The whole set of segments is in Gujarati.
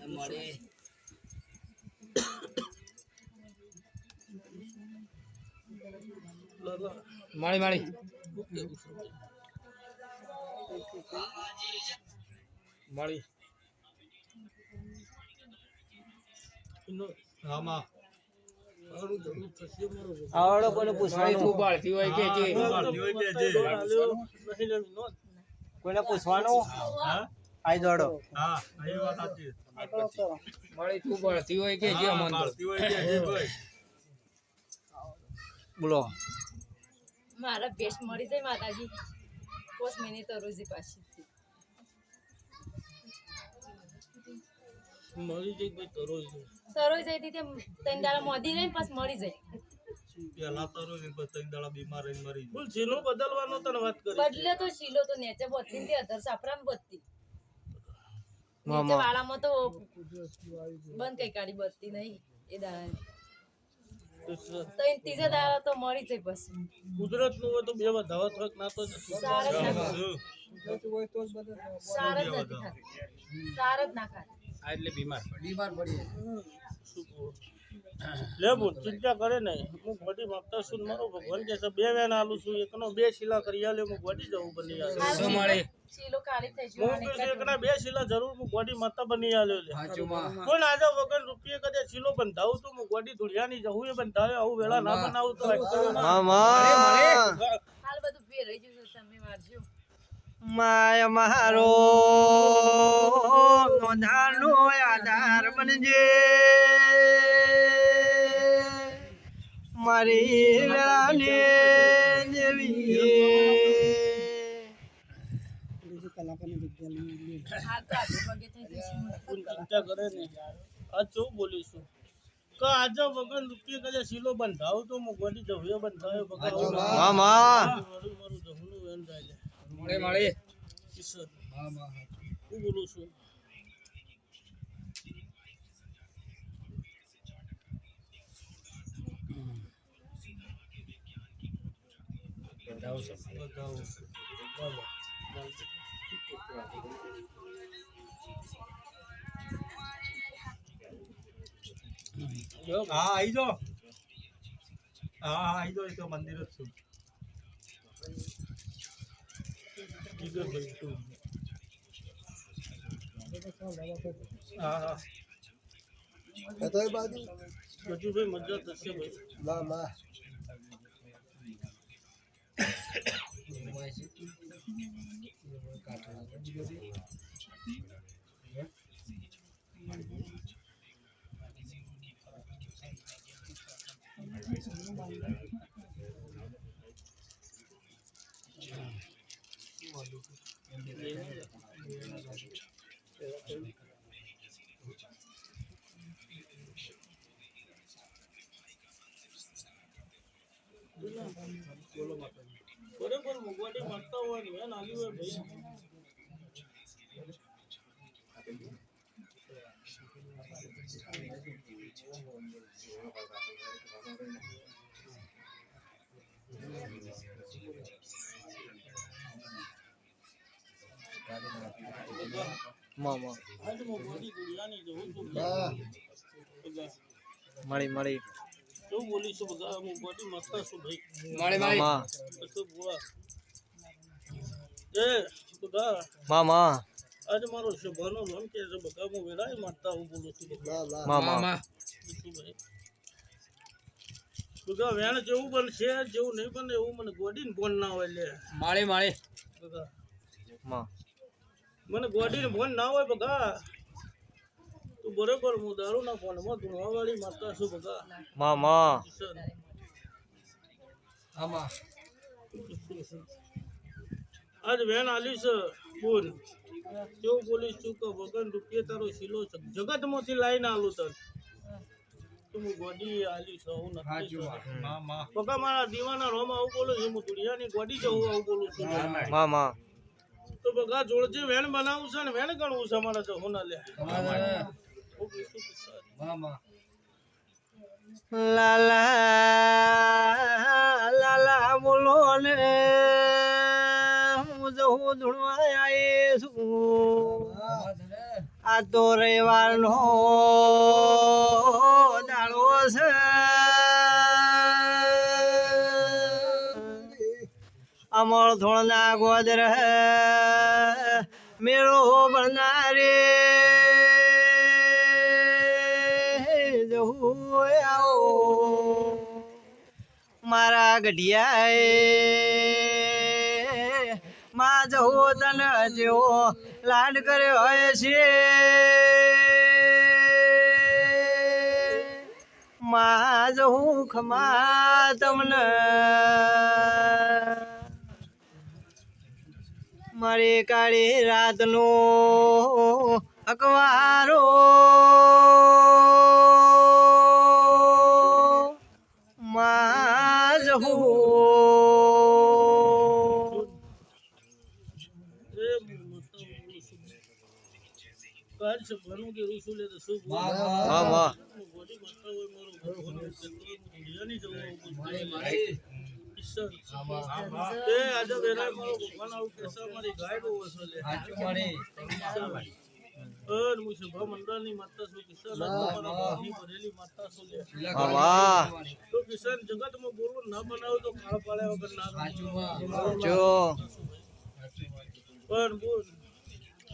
માળી માળી માળી આમાં આવડો કોને પૂછવાનું તું બાળતી હોય કે જે કોઈને પૂછવાનું આઈ દોડો હા એ વાત સાચી માળી તું બાળતી હોય કે જે મન ભારતી હોય કે જે ભાઈ બોલો મારા ભેસ મળી જાય માતાજી 5 મિનિટ રોજી પાછી મળી જઈ ભાઈ તરોઈ તરોઈ જાય તે ત્રણ દાડા મોદી રહીને પાછ મળી જાય પેલા તરોઈ ને પછી ત્રણ દાડા બીમાર રહીને મરી બોલ શીલો બદલવાનો તને વાત કરી બદલે તો શીલો તો નેચે બત્તી ને અધર સાપરામ બત્તી નીચે મામા વાળામાં તો બંધ કઈ કાઢી બત્તી નહીં એ દાડા તો એ ત્રીજા દાડા તો મળી જાય પછી કુદરત નું હોય તો બે વધાવા થોક ના તો સાર જ ના સાર જ નથી ખાતી સાર જ ના ખાતી એટલે બીમાર લે બોલ ચિંતા કરે નહીં હું ગોડી માગતા છું મારો ભગવાન કે છે બે વેન આલું છું એકનો બે શીલા કરી આલે હું ગોડી જવું બની આલે શું મળે શીલો કાળી થઈ હું ગયો કે એકના બે શીલા જરૂર હું ગોડી માતા બની આલ્યો લે કોણ આજે વગર રૂપિયે કદે શીલો બંધાવું તો હું ગોડી ધુળિયાની જવું એ બંધાવે આવું વેળા ના બનાવું તો મામા હાલ બધું ભે રહી ગયું છે તમે મારજો માય મારો નોંધાનો આધાર બનજે મારી વેળાને દેવી હાલ તો આજે પગે થઈ જશે ચિંતા કરે નહીં આ ચો બોલીશું કે આજે વગર રૂપિયે કદે શીલો બંધાવું તો હું ગોડી જવું એ બંધાવે વગર મામા મારું જહુનું વેન થાય મળે મળે કિશોર હું બોલું છું હા આઈ જાઓ હા આઈ જાઓ તો મંદિર જ છું હા હા બધું ભાઈ મજા થશે ભાઈ બરોબર મુગવાડી મળતા હોય ને વેન આલી હોય ભાઈ મામા આજ મુગવાડી દુનિયાની જવું તો મળી મળી શું બોલીશું બધા મુગવાડી મળતા છું ભાઈ મળે મળે મામા શું બોલા એ બધા મામા આજે મારો શુભનો મન કે છે બધા હું વેળાએ મારતા હું બોલું છું બધા મામા મામા ભાઈ બધા વેણ જેવું બનશે જેવું નહીં બને એવું મને ગોડીને ફોન ના હોય લે મળે મળે બધા મા મને ગોડીને ફોન ના હોય બધા તું બરોબર હું દારૂ ના ફોનમાં ધુણવાવાળી મારતા છું બધા મામા આમાં આજ વેન આલી છે બોલ કેવું બોલીશ તું કે વગર રૂપિયે તારો શીલો છે જગતમાંથી લાઈને આલું તને તું હું ગોડી આલી છે હું નથી બકા મારા દીવાના રોમાં આવું બોલું છું હું દુનિયાની ગોડી જવું આવું બોલું છું મામા તો બકા જોડજે વેણ બનાવું છે ને વેણ ગણવું છે મારા તો હોના લે મામા લાલા લાલા બોલો ને હું જહું ધૂણવા આયે છું આ તો રવિવારનો દાડો છે અમળ ધોળના ગોદર મેળો બનનારે જહુ આવો મારા ગઢિયાએ માં જહો તન જેવો લાડ કર્યો હોય છે માં જહું ખમા તમને મારી કાળી રાતનો અકવારો માં જહું જગત માં બોલવું ના બનાવો તો કાળ પાડ્યા વગર ના જો પણ બોલ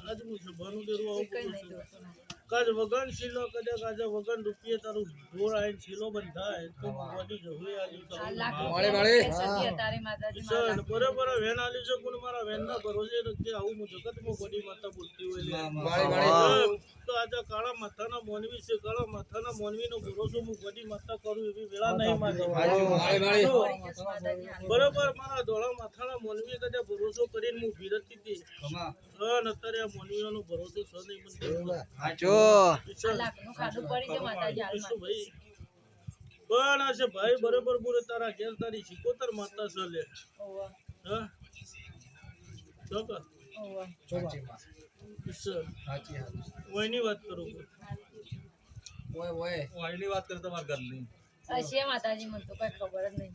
આજ હું સભાનું દેરું આવું બોલું છું કાજ વગન શીલો કદાચ આજે વગન રૂપિયે તારું ઢોર આવીને શીલો બંધાય તો બધી જવું આલી બરોબર વેન આલી છે પણ મારા વેન ના ભરોસે નથી આવું હું જગતમાં બધી માતા બોલતી હોય તો આજે કાળા માથાના મોનવી છે કાળા માથાના મોનવી નો ભરોસો હું બધી માતા કરું એવી વેળા નહીં માતા બરોબર મારા ધોળા માથાના મોનવી કદાચ ભરોસો કરીને હું ભીરતી હતી અત્યારે આ મોનવીઓ નો ભરોસો છે નહીં મને પણ આ છે ભાઈ બરોબર બોલે તારા ઘેર તારી શીખોતર માતા છે લે વયની વાત કરું વાયની વાત કરે તમારા ઘરની હશે માતાજી મને તો કઈ ખબર જ નહીં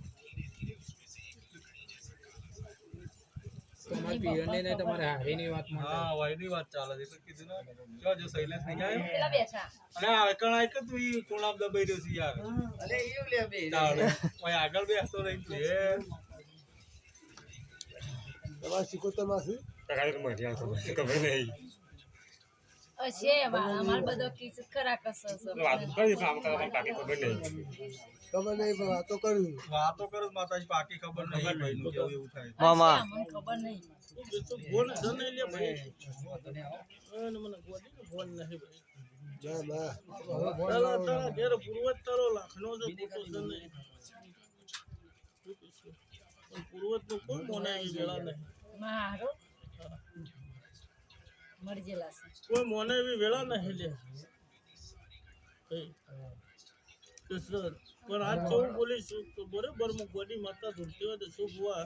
તમારા પીરને ને તમારા હારીની વાત માં હા વાયની વાત ચાલે છે તો કીધું ને જો જો શૈલેષ નહીં જાય પેલા બેઠા અરે આકણ આય કે તું ઈ કોણામ દબાઈ રહ્યો છે યાર અલે ઈવ લે બે ઓય આગળ બેસતો રહી તું એ તમારા શીખોતર માં છે તગારે મરી આ ખબર નહીં હશે અમાર બધો કિસ ખરા કસો વાત કરી કામ કરવા બાકી ખબર નહીં પણ વાતો કરું માતાજી બાકી ખબર નહીં ભાઈ નું કેવું એવું થાય મામા મને ખબર નહીં તો ફોન જને લે ભાઈ અને મને ગોડી નો ફોન નહીં ભાઈ જા બા તારા ઘેર પૂર્વજ તારો લાખનો જો ફોટો છે નહીં પૂર્વજ નો કોઈ મોને આવી વેળા નહીં મારો મરી ગયેલા છે કોઈ મોને એવી વેળા નહીં લે પણ આજ કેવું બોલીશું તો બરોબર હું ગોડી માતા ધૂળતી હોય તો શું ભુવા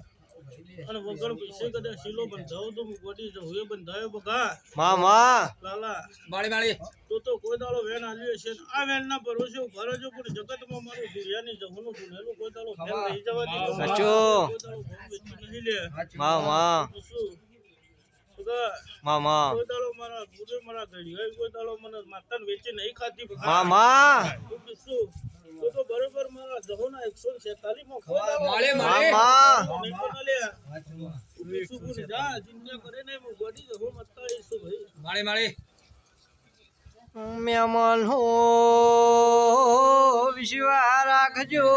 અને વગર પૈસે કદાચ શીલો બંધાવો તો હું ગોડી જવું બંધાયો બગા મામા લાલા માળી તો કોઈ દાડો વેન આલ્યો છે આ વેન ના ભરોસે ઉભા રહેજો પણ જગતમાં મારું દુનિયાની જહુનું ધૂણેલું કોઈ દાડો ફેલ નહીં જવા દીધો સાચો નહીં લે મામા શું મામા કોઈ દાડો મારા ગુરુ મારા ઘડી કોઈ દાડો મને માતાને વેચી નહીં ખાધી મામા શું તો બરોબર મારા જહોના 146 માં માળે મામા જા જિંદગી કરે ને હું ગોડી જહો મતતા એસો ભાઈ માળે મહેમાન હો વિશ્વા રાખજો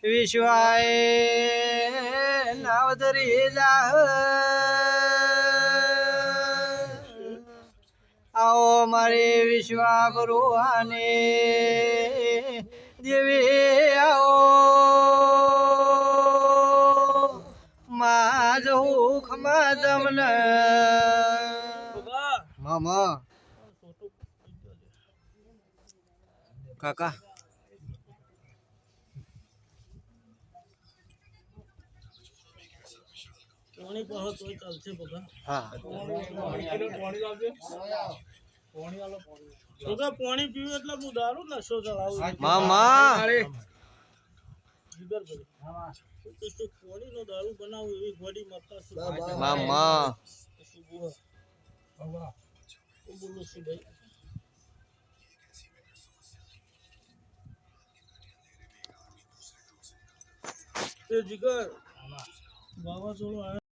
વિશ્વાએ નાવતરી જા આવો મારે વિશ્વા ભગવાને દેવી આવો માં જહું ખમા તમને મામા કાકા પાણી પાહો તોય ચાલશે બગા હા બગા પાણી પીવું એટલે હું દારૂ નશો ચડાવું મામા જીગર ભાઈ તો શું ઘોડીનો દારૂ બનાવો એવી ઘોડી માતા શું મામા શું બોલો શું ભાઈ એ જીગર વાવાઝોડું